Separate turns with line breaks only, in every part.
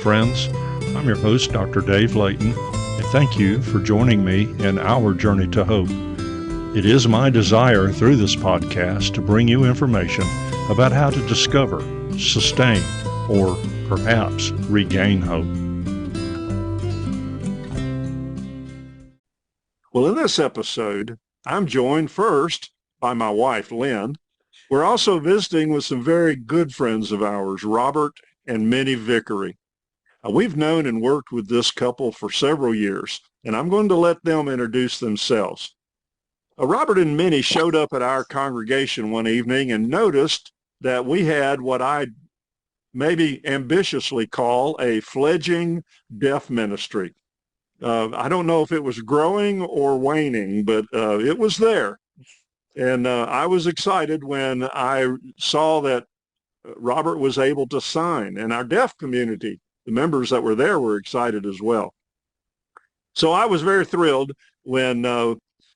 friends. I'm your host, Dr. Dave Layton, and thank you for joining me in our journey to hope. It is my desire through this podcast to bring you information about how to discover, sustain, or perhaps regain hope. Well, in this episode, I'm joined first by my wife, Lynn. We're also visiting with some very good friends of ours, Robert and Minnie Vickrey. We've known and worked with this couple for several years, and I'm going to let them introduce themselves. Robert and Minnie showed up at our congregation one evening and noticed that we had what I maybe ambitiously call a fledgling deaf ministry. I don't know if it was growing or waning, but it was there. And I was excited when I saw that Robert was able to sign, and our deaf community, the members that were there, were excited as well. So I was very thrilled when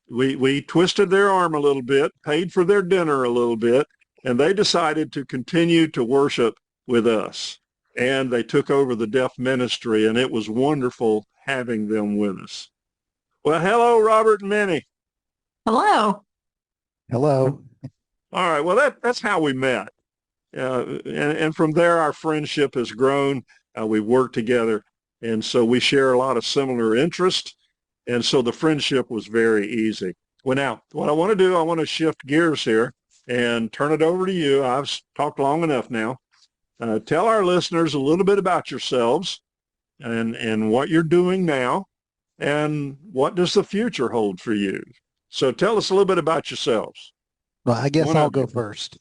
we twisted their arm a little bit, paid for their dinner a little bit, and they decided to continue to worship with us. And they took over the deaf ministry, and it was wonderful having them with us. Well, hello, Robert and Minnie.
Hello.
Hello.
All right. Well, that's how we met. And from there, our friendship has grown. We've worked together. And so we share a lot of similar interests. And so the friendship was very easy. Well, now, what I want to do, I want to shift gears here and turn it over to you. I've talked long enough now. Tell our listeners a little bit about yourselves and what you're doing now and what does the future hold for you. So tell us a little bit about yourselves.
Well, I guess I'll go first.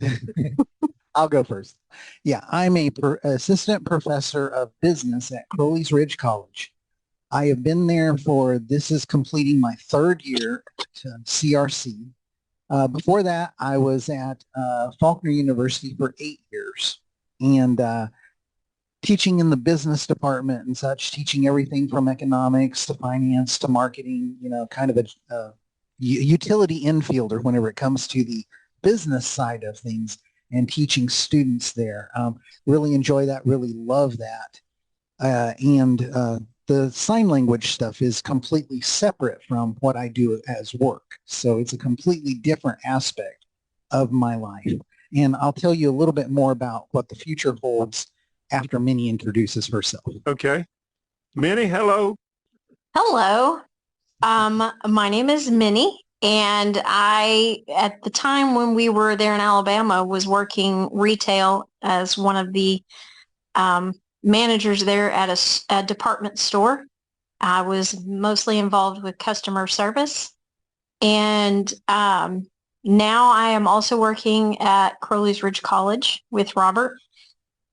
I'll go first. Yeah, I'm a assistant professor of business at Crowley's Ridge College. I have been there this is completing my third year at CRC. Before that, I was at Faulkner University for 8 years and teaching in the business department and such, teaching everything from economics to finance to marketing, kind of a utility infielder whenever it comes to the business side of things and teaching students there. Really enjoy that, really love that. And the sign language stuff is completely separate from what I do as work. So it's a completely different aspect of my life. And I'll tell you a little bit more about what the future holds after Minnie introduces herself.
Okay. Minnie, hello.
Hello. My name is Minnie, and I, at the time when we were there in Alabama, was working retail as one of the managers there at a department store. I was mostly involved with customer service, and now I am also working at Crowley's Ridge College with Robert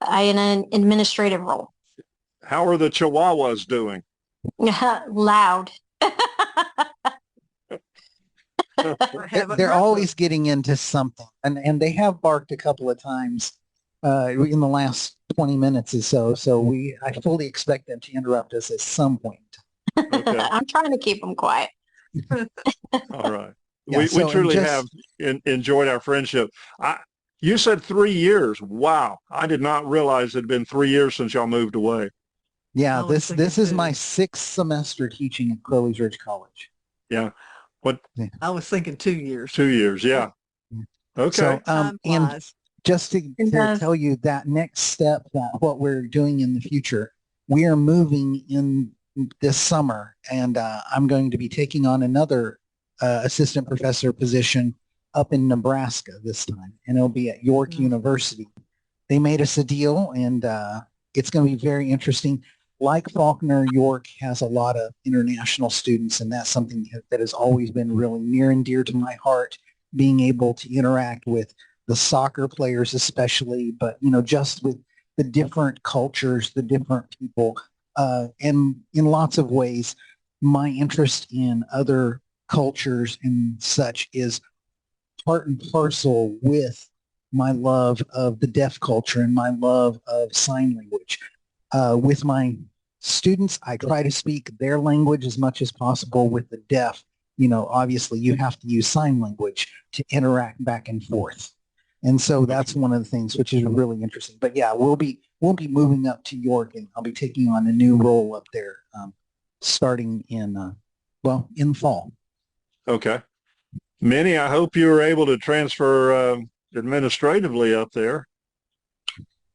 in an administrative role.
How are the Chihuahuas doing?
Loud.
They're always getting into something, and they have barked a couple of times in the last 20 minutes or so. So I fully expect them to interrupt us at some point.
Okay.
I'm trying to keep them quiet.
All right.
Yeah,
we truly have enjoyed our friendship. You said 3 years. Wow. I did not realize it had been 3 years since y'all moved away.
Yeah, this is my 6th semester teaching at Crowley's Ridge College.
Yeah. What?
I was thinking 2 years.
2 years. Yeah. Okay.
So, and just to tell you that next step, that what we're doing in the future, we are moving in this summer, and I'm going to be taking on another assistant professor position up in Nebraska this time, and it'll be at York University. They made us a deal, and it's going to be very interesting. Like Faulkner, York has a lot of international students, and that's something that has always been really near and dear to my heart, being able to interact with the soccer players especially, but, just with the different cultures, the different people, and in lots of ways, my interest in other cultures and such is part and parcel with my love of the deaf culture and my love of sign language. With my students, I try to speak their language as much as possible. With the deaf, obviously you have to use sign language to interact back and forth. And so that's one of the things which is really interesting. But yeah, we'll be moving up to York, and I'll be taking on a new role up there, starting in the fall.
Okay. Minnie, I hope you were able to transfer administratively up there.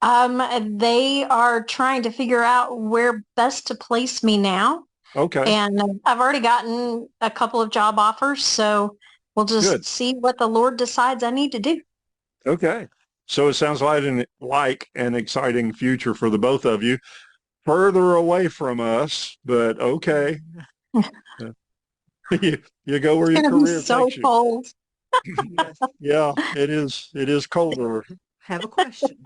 They are trying to figure out where best to place me now.
Okay.
And I've already gotten a couple of job offers, so we'll just
Good.
see what the Lord decides I need to do.
Okay. So it sounds like an exciting future for the both of you. Further away from us, but okay. You go where
It's
your
gonna be
career
so
takes you.
cold.
Yeah, it is. It is colder.
Have a question.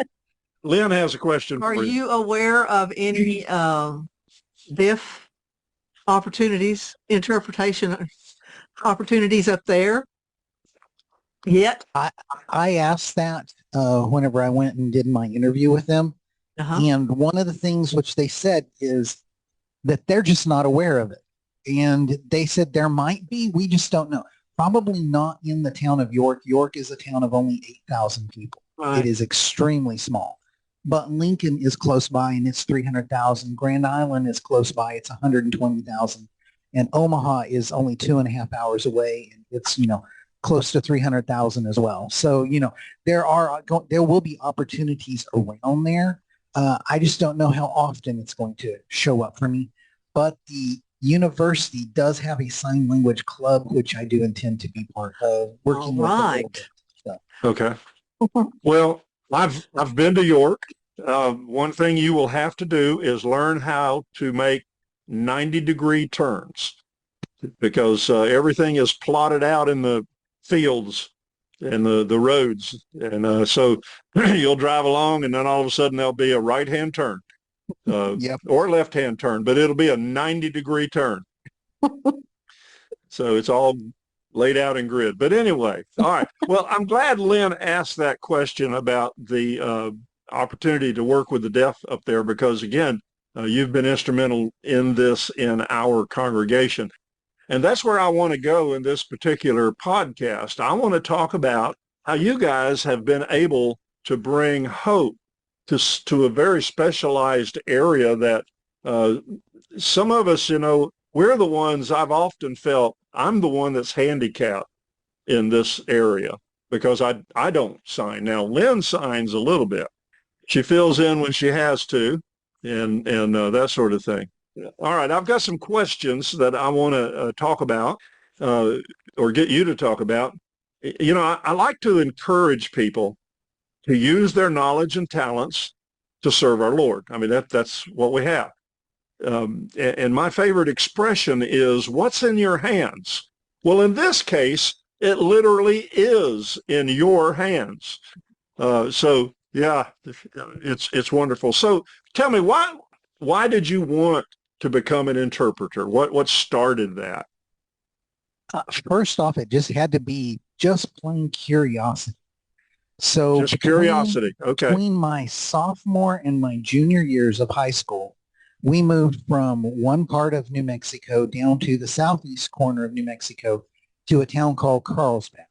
Lynn has a question
Are
for you.
you aware of any deaf opportunities, interpretation opportunities up there yet?
I asked that whenever I went and did my interview with them.
Uh-huh.
And one of the things which they said is that they're just not aware of it. And they said there might be, we just don't know. Probably not in the town of York. York is a town of only 8,000 people.
Right.
It is extremely small. But Lincoln is close by and it's 300,000. Grand Island is close by. It's 120,000. And Omaha is only 2.5 hours away. And it's, close to 300,000 as well. So, there will be opportunities around there. I just don't know how often it's going to show up for me. But the university does have a sign language club, which I do intend to be part of, working with a little bit. So.
Okay. Well, I've been to York. One thing you will have to do is learn how to make 90-degree turns, because everything is plotted out in the fields and the roads. And so you'll drive along and then all of a sudden there'll be a right-hand turn
Yep.
or left-hand turn, but it'll be a 90-degree turn. So it's all laid out in grid. But anyway, all right. Well, I'm glad Lynn asked that question about the opportunity to work with the deaf up there, because again, you've been instrumental in this in our congregation. And that's where I want to go in this particular podcast. I want to talk about how you guys have been able to bring hope to a very specialized area that some of us, we're the ones. I've often felt I'm the one that's handicapped in this area because I don't sign. Now, Lynn signs a little bit. She fills in when she has to and that sort of thing. All right, I've got some questions that I want to talk about or get you to talk about. I like to encourage people to use their knowledge and talents to serve our Lord. I mean, that's what we have. And my favorite expression is, what's in your hands? Well, in this case, it literally is in your hands. So, yeah, it's wonderful. So tell me, why did you want to become an interpreter? What started that?
First off, it just had to be just plain curiosity. So
just curiosity. Okay.
Between my sophomore and my junior years of high school, we moved from one part of New Mexico down to the southeast corner of New Mexico to a town called Carlsbad.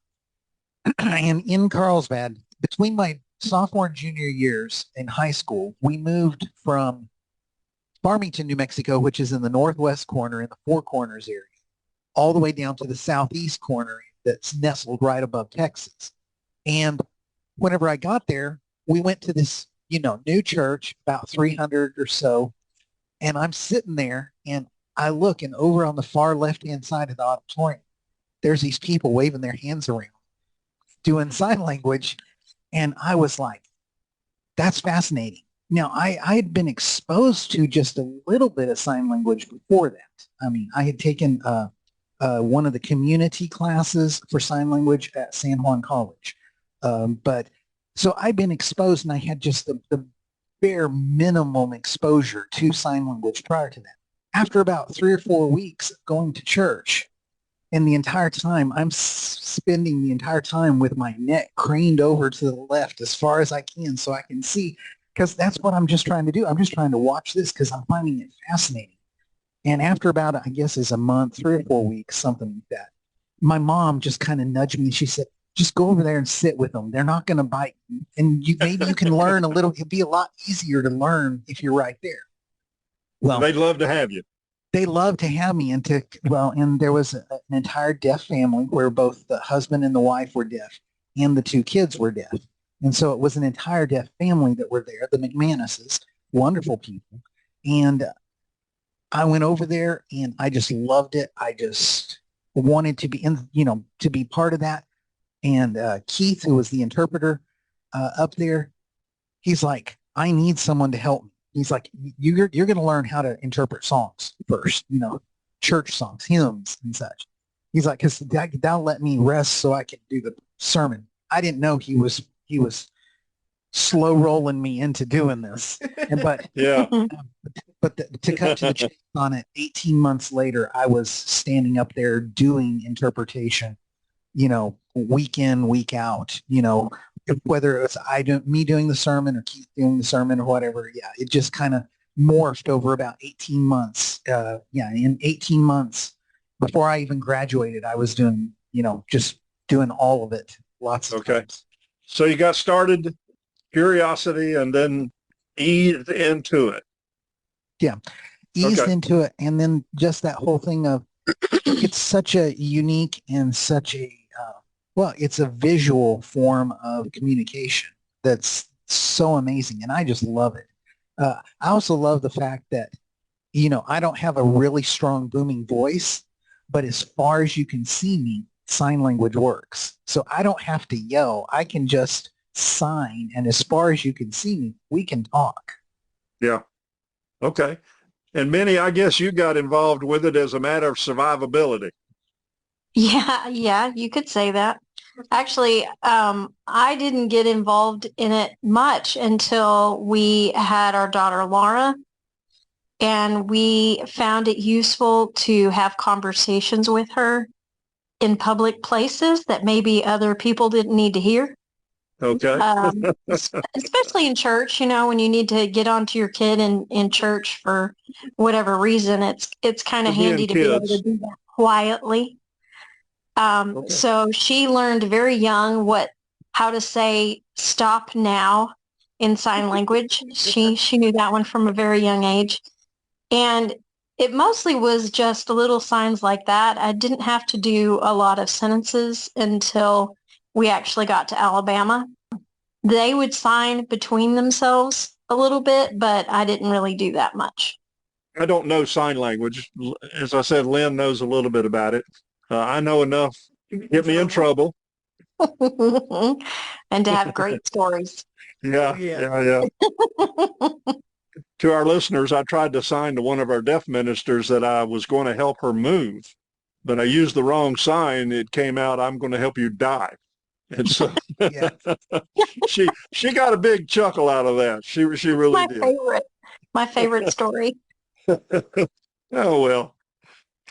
And in Carlsbad, between my sophomore and junior years in high school, we moved from Farmington, New Mexico, which is in the northwest corner in the Four Corners area, all the way down to the southeast corner that's nestled right above Texas. And whenever I got there, we went to this, new church, about 300 or so. And I'm sitting there and I look, and over on the far left-hand side of the auditorium, there's these people waving their hands around, doing sign language. And I was like, that's fascinating. Now, I had been exposed to just a little bit of sign language before that. I mean, I had taken one of the community classes for sign language at San Juan College. But so I'd been exposed, and I had just the bare minimum exposure to sign language prior to that. After about 3 or 4 weeks of going to church, and the entire time, I'm spending the entire time with my neck craned over to the left as far as I can so I can see, because that's what I'm just trying to do. I'm just trying to watch this because I'm finding it fascinating. And after about, I guess, is a month, 3 or 4 weeks, something like that, my mom just kind of nudged me and she said, just go over there and sit with them. They're not going to bite you. And maybe you can learn a little. It'd be a lot easier to learn if you're right there. Well,
they'd love to have you.
They love to have me and there was an entire deaf family where both the husband and the wife were deaf and the two kids were deaf. And so it was an entire deaf family that were there, the McManuses, wonderful people. And I went over there and I just loved it. I just wanted to be to be part of that. And Keith, who was the interpreter up there, he's like, I need someone to help me. He's like, you're going to learn how to interpret songs first, church songs, hymns and such. He's like, because that'll let me rest so I can do the sermon. I didn't know he was slow rolling me into doing this. But
yeah.
To cut to the chase on it, 18 months later, I was standing up there doing interpretation, week in, week out, whether it's me doing the sermon or Keith doing the sermon or whatever. Yeah, it just kind of morphed over about 18 months. In 18 months before I even graduated, I was doing, just doing all of it. Lots of times.
So you got started, curiosity, and then eased into it.
Yeah, eased into it. And then just that whole thing of it's such a unique and such a it's a visual form of communication that's so amazing, and I just love it. I also love the fact that, I don't have a really strong booming voice, but as far as you can see me, sign language works. So I don't have to yell. I can just sign, and as far as you can see me, we can talk.
Yeah. Okay. And Minnie, I guess you got involved with it as a matter of survivability.
Yeah, you could say that. Actually, I didn't get involved in it much until we had our daughter Laura, and we found it useful to have conversations with her in public places that maybe other people didn't need to hear.
Okay.
Especially in church, when you need to get onto your kid in church for whatever reason, it's kind of handy to be able to do that quietly. So she learned very young how to say stop now in sign language. She knew that one from a very young age. And it mostly was just little signs like that. I didn't have to do a lot of sentences until we actually got to Alabama. They would sign between themselves a little bit, but I didn't really do that much.
I don't know sign language. As I said, Lynn knows a little bit about it. I know enough to get me in trouble.
And to have great stories.
Yeah. To our listeners, I tried to sign to one of our deaf ministers that I was going to help her move, but I used the wrong sign. It came out, I'm going to help you die. And so she got a big chuckle out of that. She really did.
My favorite story.
Oh, well,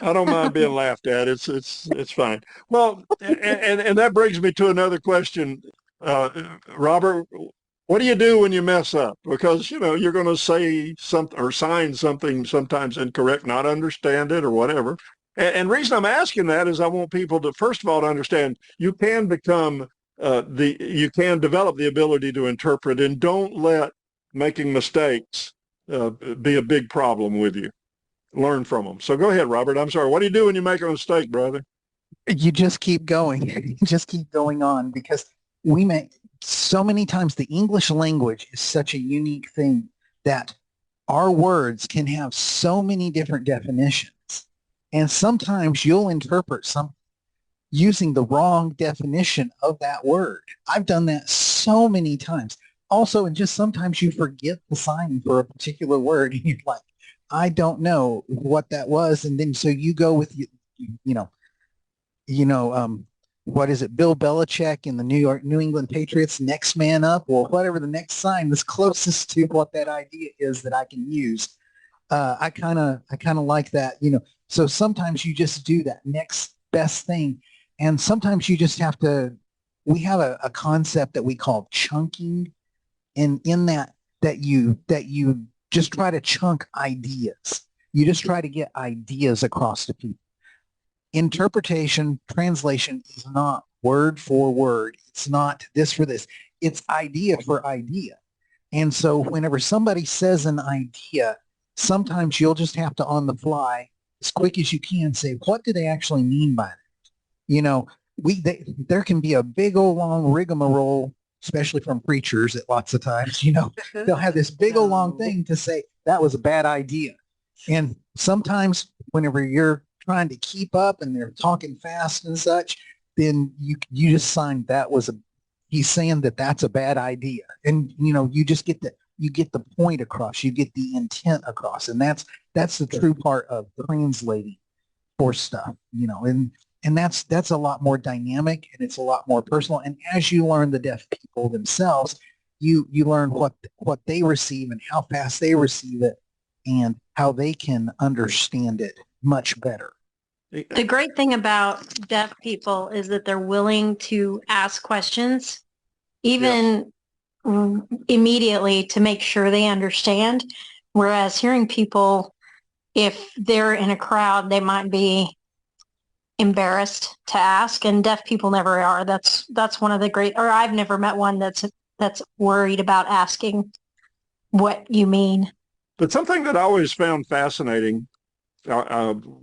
I don't mind being laughed at. It's fine. Well, and that brings me to another question. Robert, what do you do when you mess up? Because, you're going to say something or sign something sometimes incorrect, not understand it or whatever. And reason I'm asking that is I want people to, first of all, to understand you can become you can develop the ability to interpret, and don't let making mistakes be a big problem with you. Learn from them. So go ahead, Robert. I'm sorry. What do you do when you make a mistake, brother?
You just keep going. You just keep going on, because we make so many times, the English language is such a unique thing that our words can have so many different definitions. And sometimes you'll interpret something using the wrong definition of that word. I've done that so many times. Also, and just sometimes you forget the sign for a particular word and you're like, I don't know what that was. And then so you go with, what is it? Bill Belichick in the New England Patriots, next man up, or whatever the next sign is closest to what that idea is that I can use. I kind of like that, so sometimes you just do that next best thing. And sometimes you just have to, we have a concept that we call chunking. And in that you just try to chunk ideas. You just try to get ideas across to people. Interpretation, translation is not word for word. It's not this for this. It's idea for idea. And so whenever somebody says an idea, sometimes you'll just have to on the fly, as quick as you can, say, what do they actually mean by that? You know, there can be a big old long rigmarole, especially from preachers at lots of times, they'll have this big old long thing to say, that was a bad idea. And sometimes whenever you're trying to keep up and they're talking fast and such, then you just sign he's saying that that's a bad idea. And, you just get the point across, you get the intent across. And that's the true part of translating for stuff, and that's a lot more dynamic and it's a lot more personal. And as you learn the deaf people themselves, you learn what they receive and how fast they receive it and how they can understand it much better.
The great thing about deaf people is that they're willing to ask questions, even immediately, to make sure they understand. Whereas hearing people, if they're in a crowd, they might be embarrassed to ask, and deaf people never are. That's one of the great, or I've never met one that's worried about asking what you mean.
But something that I always found fascinating,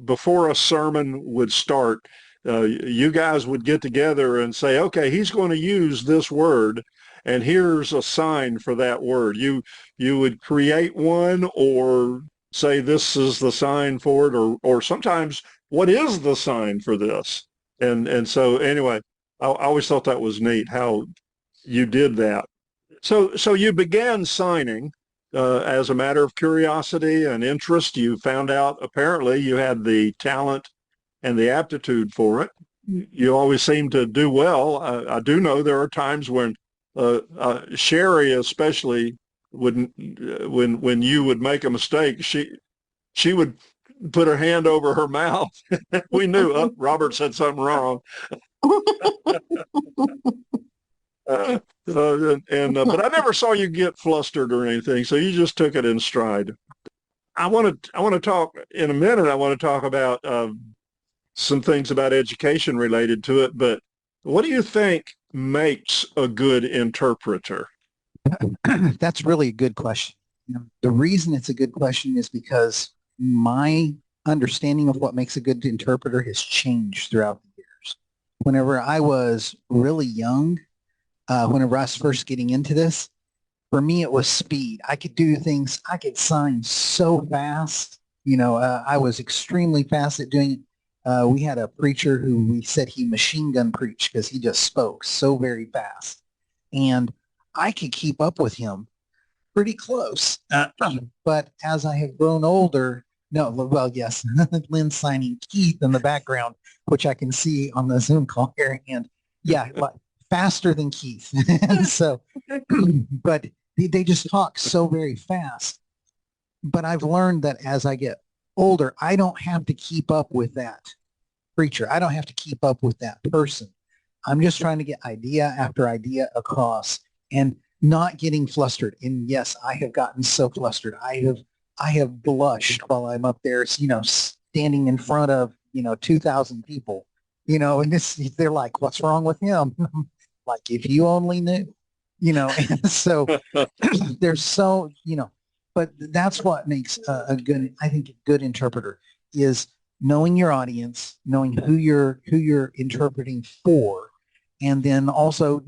before a sermon would start, you guys would get together and say, okay, he's going to use this word, and here's a sign for that word. You would create one or say this is the sign for it, or sometimes what is the sign for this? And so anyway, I always thought that was neat how you did that. So you began signing as a matter of curiosity and interest. You found out apparently you had the talent and the aptitude for it. You always seem to do well. I do know there are times when Sherry especially when you would make a mistake, she would put her hand over her mouth. We knew, Robert said something wrong. But I never saw you get flustered or anything, so you just took it in stride. I want to talk in a minute. I want to talk about some things about education related to it. But what do you think makes a good interpreter?
That's really a good question. The reason it's a good question is because my understanding of what makes a good interpreter has changed throughout the years. Whenever I was really young, whenever I was first getting into this, for me, it was speed. I could do things, I could sign so fast. I was extremely fast at doing it. We had a preacher who we said he machine gun preached because he just spoke so very fast. And I could keep up with him pretty close. But as I have grown older, no, well, yes, Lynn's signing Keith in the background, which I can see on the Zoom call here. And yeah, like, faster than Keith. So, but they just talk so very fast. But I've learned that as I get older, I don't have to keep up with that preacher. I don't have to keep up with that person. I'm just trying to get idea after idea across and not getting flustered. And yes, I have gotten so flustered. I have blushed while I'm up there, standing in front of, 2,000 people, and they're like, what's wrong with him? Like, if you only knew, and so there's so, but that's what makes I think a good interpreter is knowing your audience, knowing who you're interpreting for, and then also,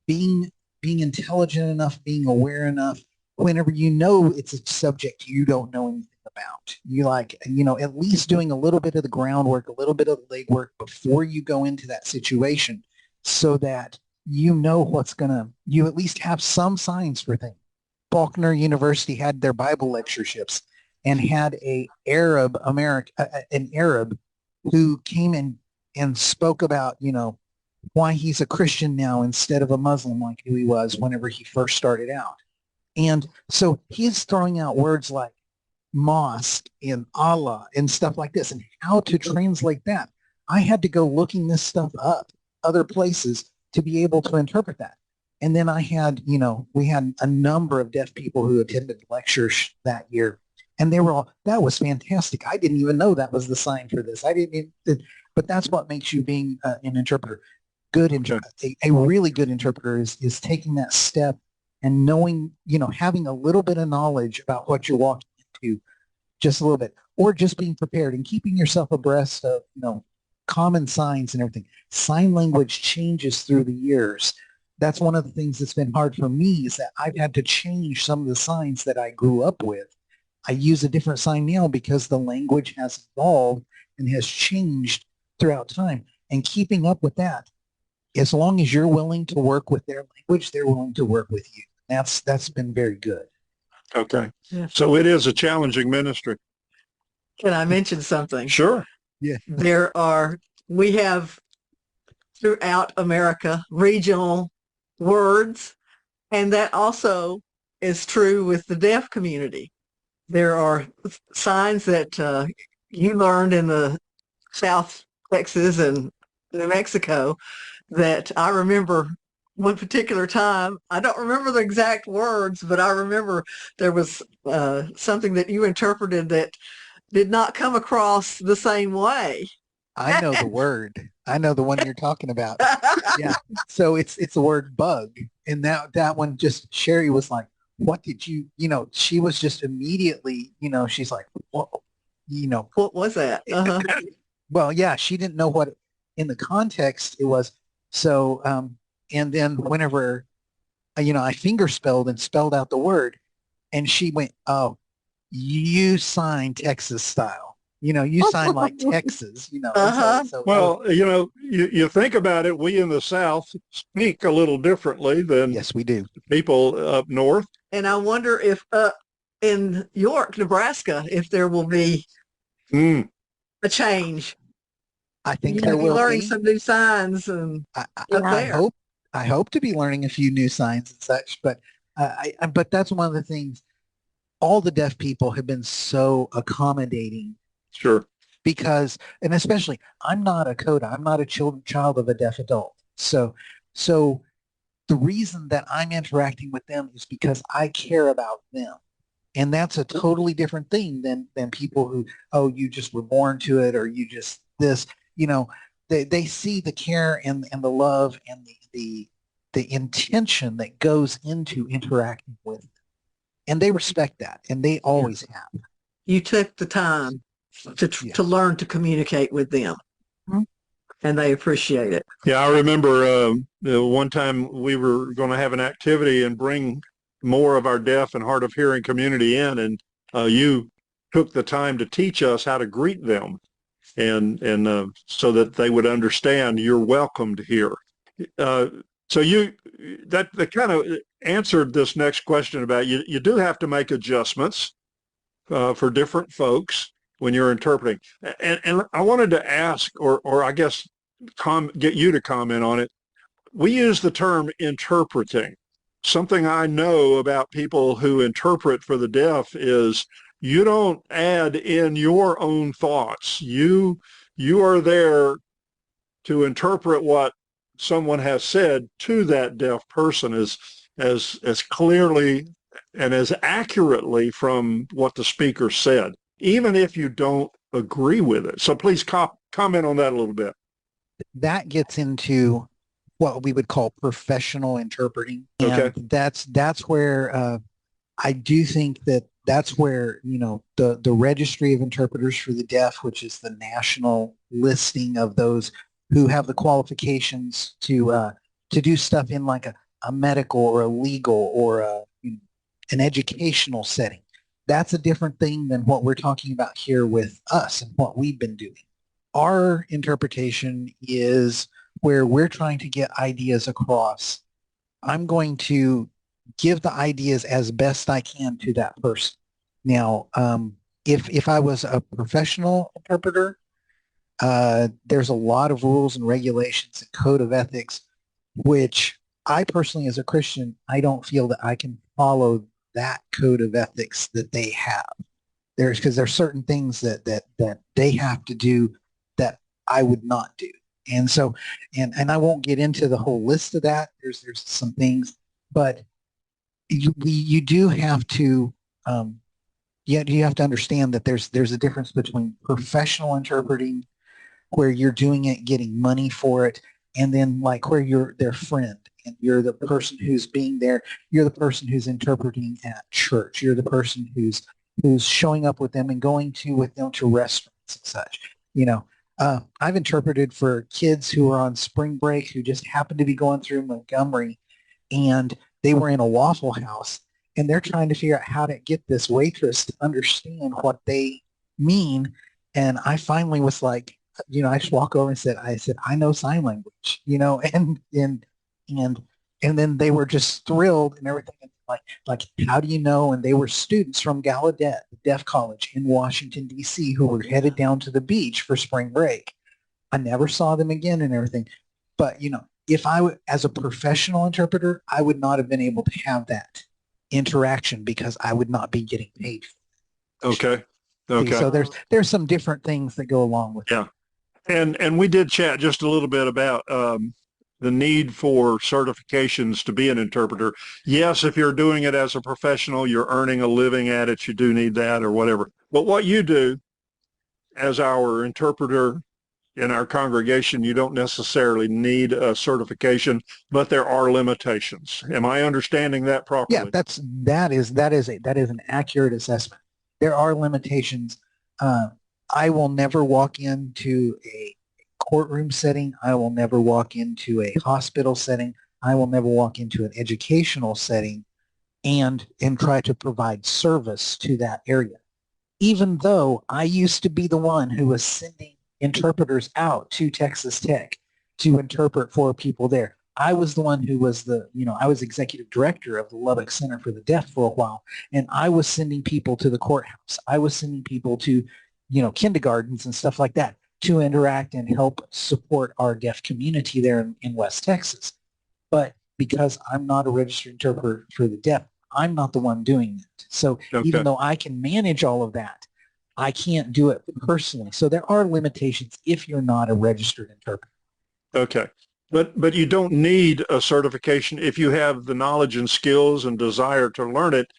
being intelligent enough, being aware enough, whenever it's a subject you don't know anything about. You at least doing a little bit of the groundwork, a little bit of the legwork before you go into that situation so that you at least have some signs for things. Faulkner University had their Bible lectureships and had an Arab who came in and spoke about, why he's a Christian now instead of a Muslim like he was whenever he first started out. And so he's throwing out words like mosque and Allah and stuff like this and how to translate that. I had to go looking this stuff up other places to be able to interpret that. And then I had, we had a number of deaf people who attended lectures that year. And they were all, that was fantastic. I didn't even know that was the sign for this. But that's what makes you being an interpreter. Good,
Okay.
a really good interpreter is taking that step and knowing, having a little bit of knowledge about what you're walking into, just a little bit, or just being prepared and keeping yourself abreast of, common signs and everything. Sign language changes through the years. That's one of the things that's been hard for me, is that I've had to change some of the signs that I grew up with. I use a different sign now because the language has evolved and has changed throughout time. And keeping up with that, as long as you're willing to work with their language, they're willing to work with you. That's been very good.
Okay.
Yeah.
So it is a challenging ministry.
Can I mention something?
Sure.
Yeah.
We have throughout America regional words, and that also is true with the deaf community. There are signs that you learned in the South Texas and New Mexico that I remember one particular time. I don't remember the exact words, but I remember there was something that you interpreted that did not come across the same way.
I know the word. I know the one you're talking about. Yeah. So it's the word bug. And that one, just Sherry was like, what did you, she was just immediately, she's like, what,
What was that? Uh-huh.
well, yeah, she didn't know what in the context it was. So, and then whenever, I finger spelled and spelled out the word, and she went, oh, you sign Texas style. You sign like Texas, and
Uh-huh.
so
Well, you think about it, we in the South speak a little differently than
yes, we do.
people up north.
And I wonder if in York, Nebraska, if there will be
Mm.
a change.
I think
You
there
may be
will
learning
be.
some new signs and
I,
up
I
there.
hope to be learning a few new signs and such, but but that's one of the things. All the deaf people have been so accommodating
Sure.
because, and especially, I'm not a coda. I'm not a child of a deaf adult. So the reason that I'm interacting with them is because I care about them. And that's a totally different thing than people who, oh, you just were born to it, or you just this, they see the care and the love and the intention that goes into interacting with them. And they respect that, and they always have.
You took the time to learn to communicate with them, and they appreciate it.
Yeah, I remember one time we were going to have an activity and bring more of our deaf and hard of hearing community in, and you took the time to teach us how to greet them, and so that they would understand you're welcomed here. So that kind of answered this next question about you do have to make adjustments for different folks when you're interpreting. And I wanted to ask, or I guess get you to comment on it. We use the term interpreting. Something I know about people who interpret for the deaf is you don't add in your own thoughts. You are there to interpret what someone has said to that deaf person as clearly and as accurately from what the speaker said, even if you don't agree with it. So please comment on that a little bit.
That gets into what we would call professional interpreting. And
okay.
That's where I do think that's where, the Registry of Interpreters for the Deaf, which is the national listing of those who have the qualifications to do stuff in like a medical or a legal or an educational setting. That's a different thing than what we're talking about here with us and what we've been doing. Our interpretation is where we're trying to get ideas across. I'm going to give the ideas as best I can to that person. Now, if I was a professional interpreter, there's a lot of rules and regulations and code of ethics, which I personally, as a Christian, I don't feel that I can follow that code of ethics that they have. Because there's certain things that they have to do that I would not do. And so, and I won't get into the whole list of that. There's some things, but you do have to, you have to understand that there's a difference between professional interpreting, where you're doing it, getting money for it, and then like where you're their friend and you're the person who's being there, you're the person who's interpreting at church, you're the person who's showing up with them and going to with them to restaurants and such. You know, I've interpreted for kids who are on spring break who just happened to be going through Montgomery, and they were in a Waffle House, and they're trying to figure out how to get this waitress to understand what they mean. And I finally was like, I just walk over and said, I know sign language, and and then they were just thrilled and everything. Like, how do you know? And they were students from Gallaudet, the deaf college in Washington, D.C., who were headed down to the beach for spring break. I never saw them again and everything. But, if I would, as a professional interpreter, I would not have been able to have that interaction because I would not be getting paid for it.
Okay. Okay.
So there's some different things that go along with it.
Yeah. And we did chat just a little bit about the need for certifications to be an interpreter. Yes, if you're doing it as a professional, you're earning a living at it, you do need that or whatever. But what you do as our interpreter in our congregation, you don't necessarily need a certification, but there are limitations. Am I understanding that properly?
Yeah, that is an accurate assessment. There are limitations. I will never walk into a courtroom setting. I will never walk into a hospital setting. I will never walk into an educational setting and try to provide service to that area. Even though I used to be the one who was sending interpreters out to Texas Tech to interpret for people there. I was the one who was I was executive director of the Lubbock Center for the Deaf for a while, and I was sending people to the courthouse. I was sending people to, kindergartens and stuff like that to interact and help support our deaf community there in West Texas. But because I'm not a registered interpreter for the deaf, I'm not the one doing it. So even though I can manage all of that, I can't do it personally. So there are limitations if you're not a registered interpreter.
Okay. But you don't need a certification if you have the knowledge and skills and desire to learn it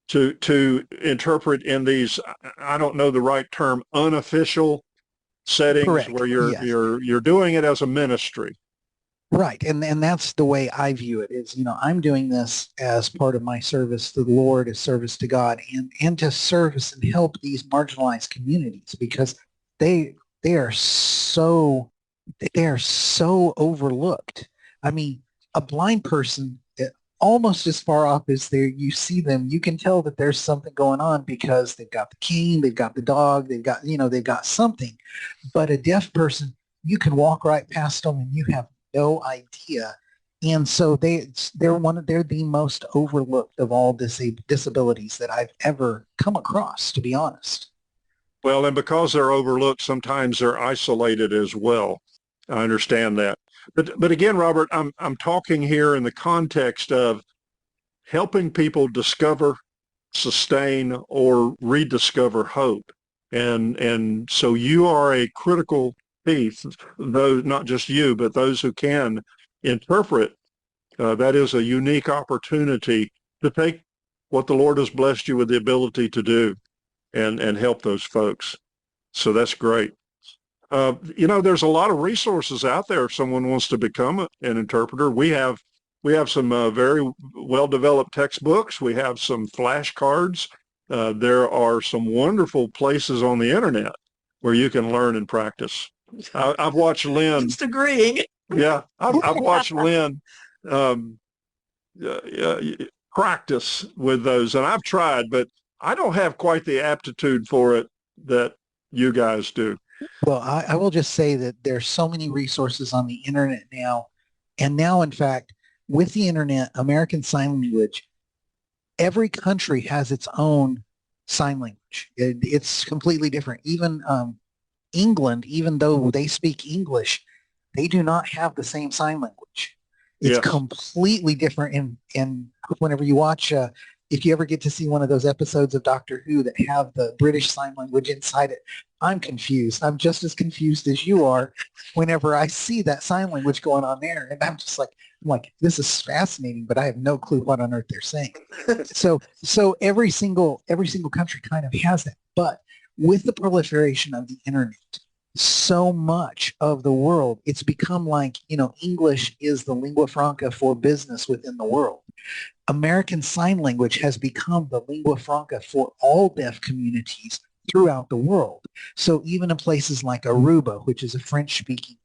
to interpret in these, I don't know the right term, unofficial settings.
Correct.
Where
Yes.
you're doing it as a ministry.
Right. And that's the way I view it is, I'm doing this as part of my service to the Lord, as service to God, and to service and help these marginalized communities because they are so overlooked. I mean, a blind person, almost as far off as you see them, you can tell that there's something going on because they've got the cane, they've got the dog, they've got something. But a deaf person, you can walk right past them and you have no idea. And so they're the most overlooked of all disabilities that I've ever come across, to be honest.
Well, and because they're overlooked, sometimes they're isolated as well. I understand that. But again, Robert, I'm talking here in the context of helping people discover, sustain, or rediscover hope. And so you are a critical piece, though not just you, but those who can interpret. That is a unique opportunity to take what the Lord has blessed you with the ability to do and help those folks. So that's great. There's a lot of resources out there if someone wants to become an interpreter. We have some very well-developed textbooks. We have some flashcards. There are some wonderful places on the internet where you can learn and practice. I've watched Lynn.
Just agreeing.
Yeah, I've watched Lynn practice with those, and I've tried, but I don't have quite the aptitude for it that you guys do.
Well, I will just say that there's so many resources on the internet now. And now, in fact, with the internet, American Sign Language, every country has its own sign language. It's completely different. Even England, even though they speak English, they do not have the same sign language. It's
Yes.
completely different. And whenever you watch, if you ever get to see one of those episodes of Doctor Who that have the British Sign Language inside it, I'm confused. I'm just as confused as you are whenever I see that sign language going on there. And I'm like, this is fascinating, but I have no clue what on earth they're saying. So every single country kind of has that. But with the proliferation of the internet, so much of the world. It's become like, English is the lingua franca for business within the world. American Sign Language has become the lingua franca for all deaf communities throughout the world. So even in places like Aruba, which is a French-speaking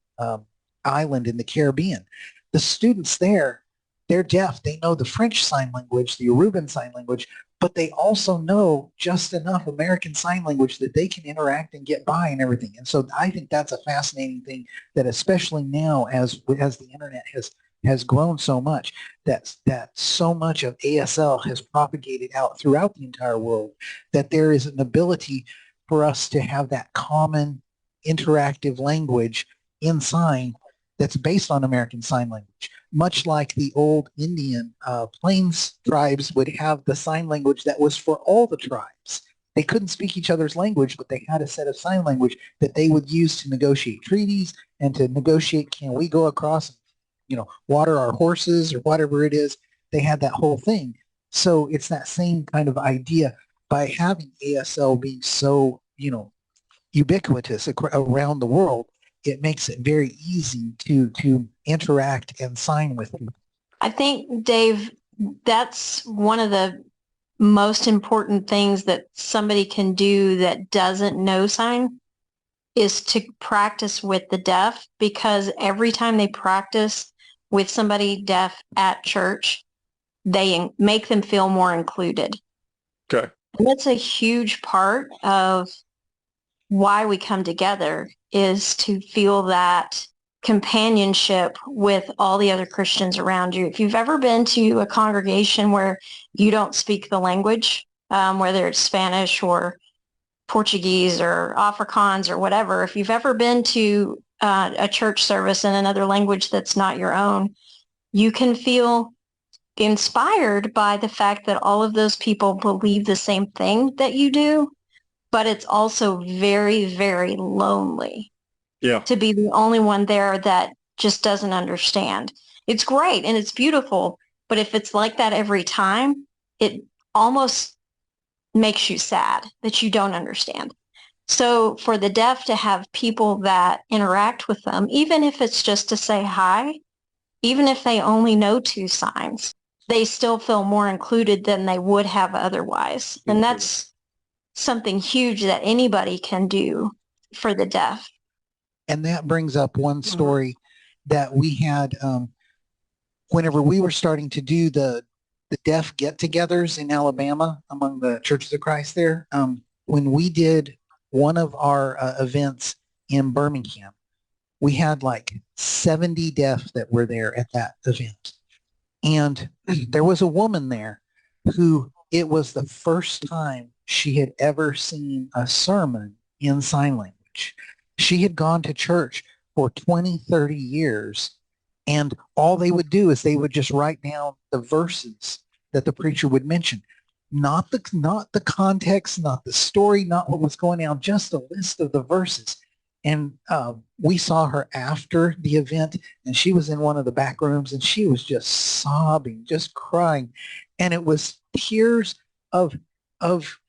island in the Caribbean, the students there, they're deaf. They know the French Sign Language, the Aruban Sign Language, but they also know just enough American Sign Language that they can interact and get by and everything. And so I think that's a fascinating thing that especially now as the internet has grown so much, that so much of ASL has propagated out throughout the entire world, that there is an ability for us to have that common interactive language in sign that's based on American Sign Language. Much like the old Indian Plains tribes would have the sign language that was for all the tribes. They couldn't speak each other's language, but they had a set of sign language that they would use to negotiate treaties and to negotiate, can we go across, water our horses or whatever it is. They had that whole thing. So it's that same kind of idea. By having ASL being so, ubiquitous around the world, it makes it very easy to interact and sign with people.
I think, Dave, that's one of the most important things that somebody can do that doesn't know sign is to practice with the deaf, because every time they practice with somebody deaf at church, they make them feel more included.
Okay.
And that's a huge part of why we come together, is to feel that companionship with all the other Christians around you. If you've ever been to a congregation where you don't speak the language, whether it's Spanish or Portuguese or Afrikaans or whatever, if you've ever been to a church service in another language that's not your own, you can feel inspired by the fact that all of those people believe the same thing that you do, but it's also very, very lonely.
Yeah.
To be the only one there that just doesn't understand. It's great and it's beautiful, but if it's like that every time, it almost makes you sad that you don't understand. So for the deaf to have people that interact with them, even if it's just to say hi, even if they only know 2 signs, they still feel more included than they would have otherwise. And that's something huge that anybody can do for the deaf.
And that brings up one story that we had whenever we were starting to do the deaf get-togethers in Alabama among the Churches of Christ there. When we did one of our events in Birmingham, we had like 70 deaf that were there at that event. And there was a woman there who, it was the first time she had ever seen a sermon in sign language. She had gone to church for 20, 30 years, and all they would do is they would just write down the verses that the preacher would mention. Not the context, not the story, not what was going on, just a list of the verses. And we saw her after the event, and she was in one of the back rooms, and she was just sobbing, just crying. And it was tears of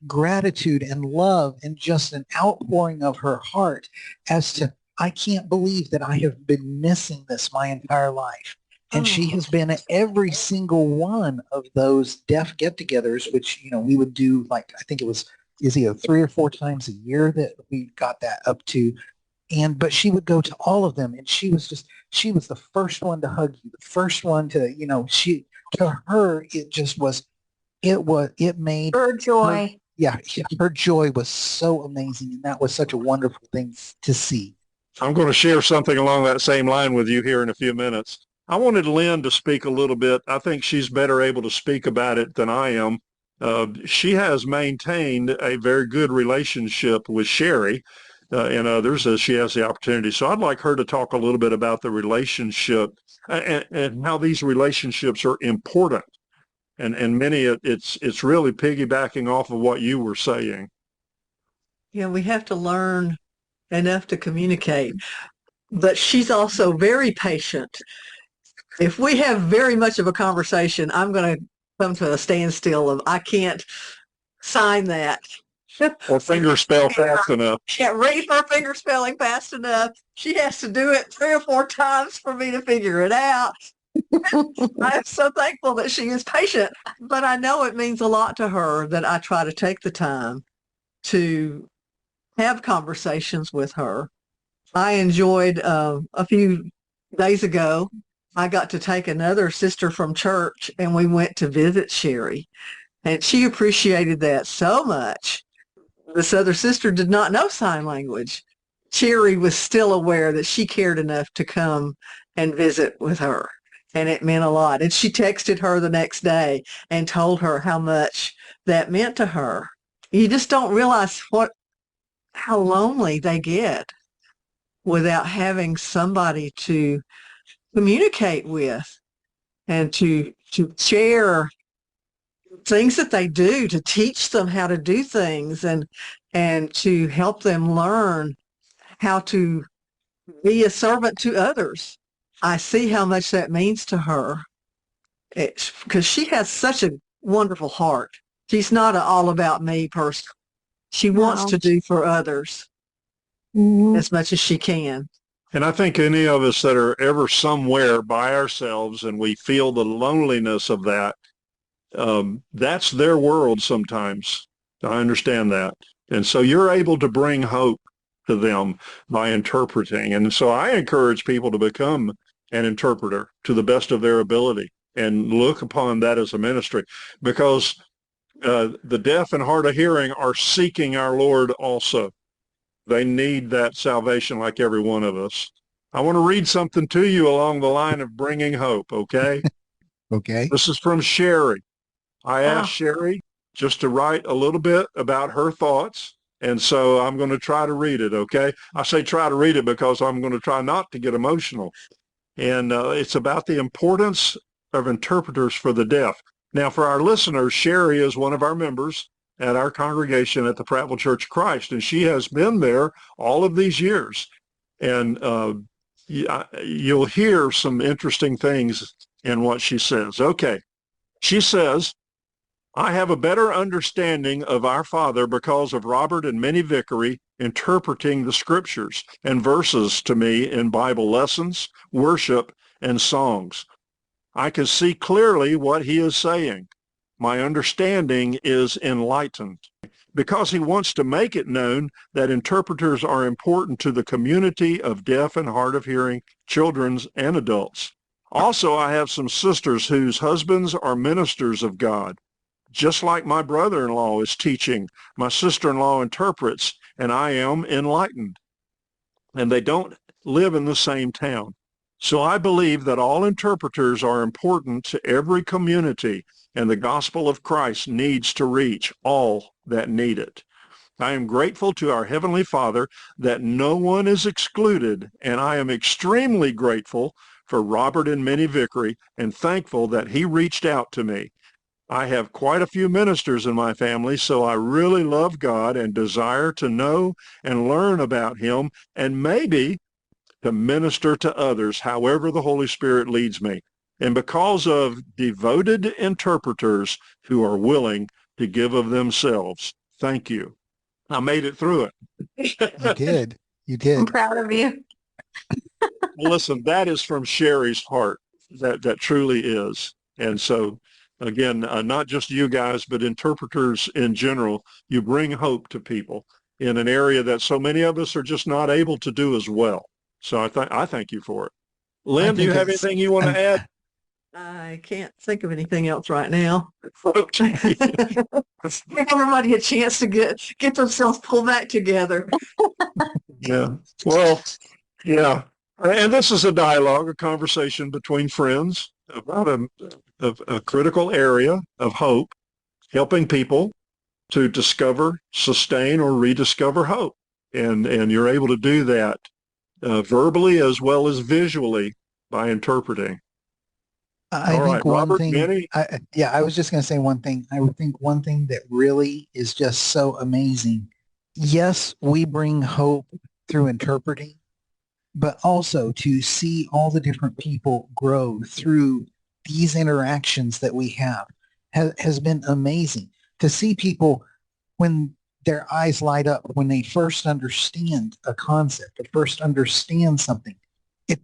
gratitude and love and just an outpouring of her heart as to, I can't believe that I have been missing this my entire life. And she has been at every single one of those deaf get-togethers, which, we would do, like, I think it was, is either 3 or 4 times a year that we got that up to. But she would go to all of them, and she was the first one to hug you, the first one to, to her, it made
her joy.
Her joy was so amazing, and that was such a wonderful thing to see.
I'm going to share something along that same line with you here in a few minutes. I wanted Lynn to speak a little bit. I think she's better able to speak about it than I am. She has maintained a very good relationship with Sherry and others as she has the opportunity. So I'd like her to talk a little bit about the relationship and how these relationships are important. And Minnie, it's really piggybacking off of what you were saying.
Yeah, we have to learn enough to communicate. But she's also very patient. If we have very much of a conversation, I'm going to come to a standstill of, I can't sign that.
Or finger spell fast enough.
Can't read her finger spelling fast enough. She has to do it 3 or 4 times for me to figure it out. I'm so thankful that she is patient, but I know it means a lot to her that I try to take the time to have conversations with her. I enjoyed a few days ago, I got to take another sister from church and we went to visit Sherry, and she appreciated that so much. This other sister did not know sign language. Sherry was still aware that she cared enough to come and visit with her, and it meant a lot. And she texted her the next day and told her how much that meant to her. You just don't realize how lonely they get without having somebody to communicate with and to share things that they do, to teach them how to do things, and to help them learn how to be a servant to others. I see how much that means to her, because she has such a wonderful heart. She's not an all about me person. She wants to do for others as much as she can.
And I think any of us that are ever somewhere by ourselves and we feel the loneliness of that, that's their world sometimes. I understand that. And so you're able to bring hope to them by interpreting. And so I encourage people to become an interpreter to the best of their ability and look upon that as a ministry, because the deaf and hard of hearing are seeking our Lord also. They need that salvation like every one of us. I want to read something to you along the line of bringing hope, okay?
Okay.
This is from Sherry. I asked Sherry just to write a little bit about her thoughts, and so I'm going to try to read it, okay? I say try to read it because I'm going to try not to get emotional. And it's about the importance of interpreters for the deaf. Now, for our listeners, Sherry is one of our members at our congregation at the Prattville Church of Christ, and she has been there all of these years. And you'll hear some interesting things in what she says. Okay, she says, I have a better understanding of our Father because of Robert and Minnie Vickrey interpreting the scriptures and verses to me in Bible lessons, worship, and songs. I can see clearly what he is saying. My understanding is enlightened, because he wants to make it known that interpreters are important to the community of deaf and hard of hearing children and adults. Also, I have some sisters whose husbands are ministers of God. Just like my brother-in-law is teaching, my sister-in-law interprets, and I am enlightened. And they don't live in the same town. So I believe that all interpreters are important to every community, and the gospel of Christ needs to reach all that need it. I am grateful to our Heavenly Father that no one is excluded, and I am extremely grateful for Robert and Minnie Vickrey and thankful that he reached out to me. I have quite a few ministers in my family, so I really love God and desire to know and learn about him and maybe to minister to others however the Holy Spirit leads me. And because of devoted interpreters who are willing to give of themselves. Thank you. I made it through it.
You did. You did.
I'm proud of you.
Listen, that is from Sherry's heart. That truly is. And so, again, not just you guys, but interpreters in general, you bring hope to people in an area that so many of us are just not able to do as well. So I thank you for it. Lynn, do you have anything you want to add?
I can't think of anything else right now.
Okay.
Give everybody a chance to get themselves pulled back together.
Yeah. Well, yeah. And this is a dialogue, a conversation between friends about a critical area of hope, helping people to discover, sustain, or rediscover hope. And you're able to do that verbally as well as visually by interpreting.
I
All
think
right,
one
Robert,
thing,
Minnie?
I was just going to say one thing. I would think one thing that really is just so amazing. Yes, we bring hope through interpreting, but also to see all the different people grow through these interactions that we have has been amazing. To see people when their eyes light up when they first understand a concept or first understand something.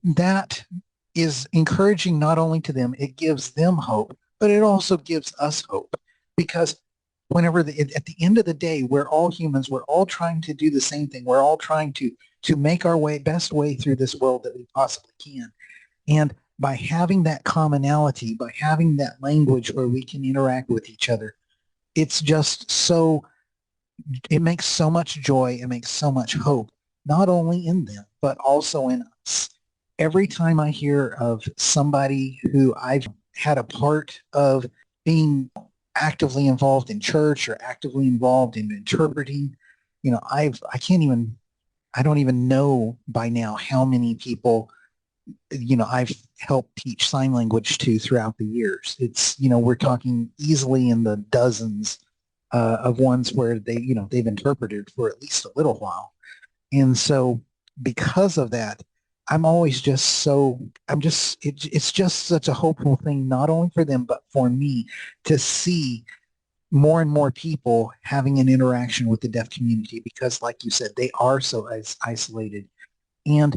That is encouraging not only to them, it gives them hope, but it also gives us hope because at the end of the day, we're all humans. We're all trying to do the same thing. We're all trying to make our best way through this world that we possibly can. And by having that commonality, by having that language where we can interact with each other, it's just it makes so much joy. It makes so much hope, not only in them, but also in us. Every time I hear of somebody who I've had a part of being actively involved in church or actively involved in interpreting, I don't even know by now how many people, I've helped teach sign language to throughout the years. It's, we're talking easily in the dozens of ones where they've interpreted for at least a little while. And so because of that, it's just such a hopeful thing, not only for them, but for me to see more and more people having an interaction with the deaf community because like you said, they are so isolated. And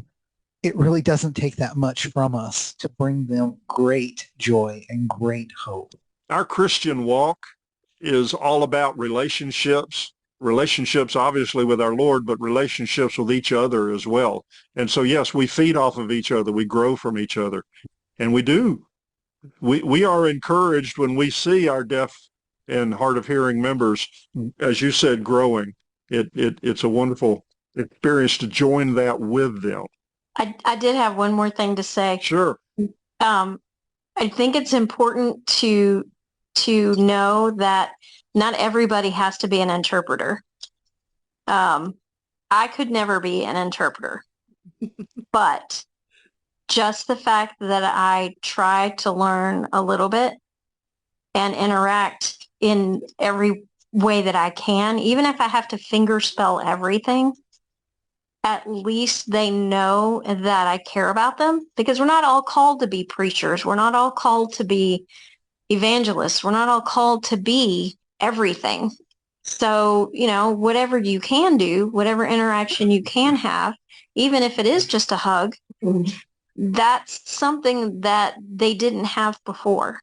it really doesn't take that much from us to bring them great joy and great hope.
Our Christian walk is all about relationships obviously with our Lord, but relationships with each other as well. And so, yes, we feed off of each other. We grow from each other. And we are encouraged when we see our deaf and hard of hearing members, as you said, growing. It's a wonderful experience to join that with them.
I did have one more thing to say.
Sure.
I think it's important to know that not everybody has to be an interpreter. I could never be an interpreter, but just the fact that I try to learn a little bit and interact in every way that I can, even if I have to finger spell everything, at least they know that I care about them, because we're not all called to be preachers. We're not all called to be evangelists. We're not all called to be everything. So, whatever you can do, whatever interaction you can have, even if it is just a hug, that's something that they didn't have before.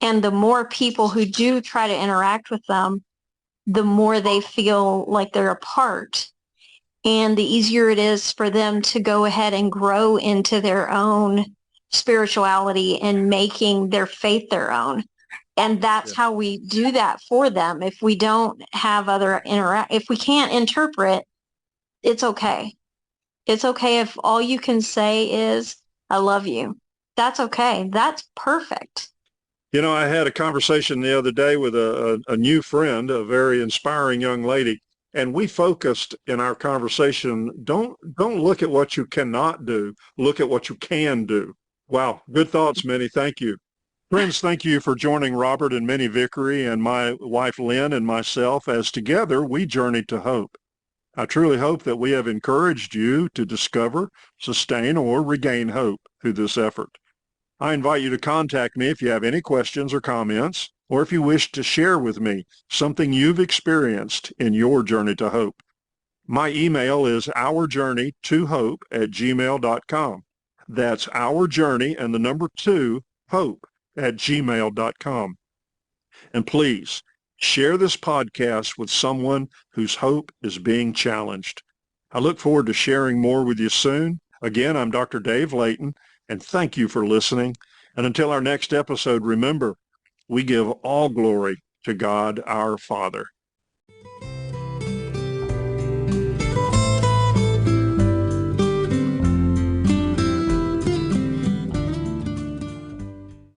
And the more people who do try to interact with them, the more they feel like they're a part. And the easier it is for them to go ahead and grow into their own spirituality and making their faith their own. And that's how we do that for them. If we don't have if we can't interpret, it's okay. It's okay if all you can say is, I love you. That's okay. That's perfect.
I had a conversation the other day with a new friend, a very inspiring young lady. And we focused in our conversation, don't look at what you cannot do, look at what you can do. Wow, good thoughts, Minnie. Thank you. Friends, thank you for joining Robert and Minnie Vickrey and my wife Lynn and myself as together we journey to hope. I truly hope that we have encouraged you to discover, sustain, or regain hope through this effort. I invite you to contact me if you have any questions or comments, or if you wish to share with me something you've experienced in your journey to hope. My email is ourjourneytohope@gmail.com. That's ourjourney and the number 2, hope@gmail.com. And please share this podcast with someone whose hope is being challenged. I look forward to sharing more with you soon. Again, I'm Dr. Dave Layton, and thank you for listening. And until our next episode, remember, we give all glory to God our Father.